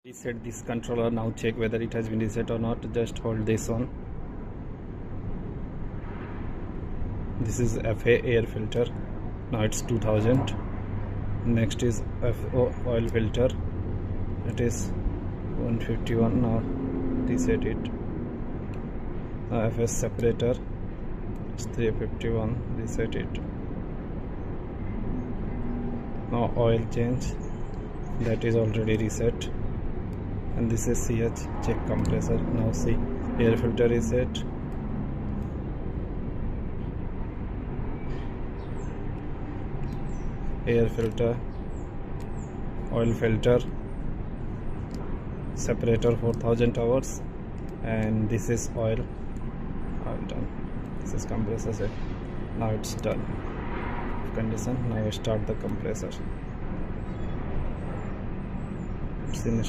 Reset this controller. Now check whether it has been reset or not. Just hold this on. This is FA air filter. Now it's 2000. Next is FO oil filter. It is 151. Now reset it. Now FS separator. It's 351. Reset it. Now oil change. That is already reset. And this is CH, check compressor. Now see, air filter is set. Air filter, oil filter, separator 4000 hours, and this is oil done. This is compressor set. Now it's done. Condition. Now I start the compressor. It's in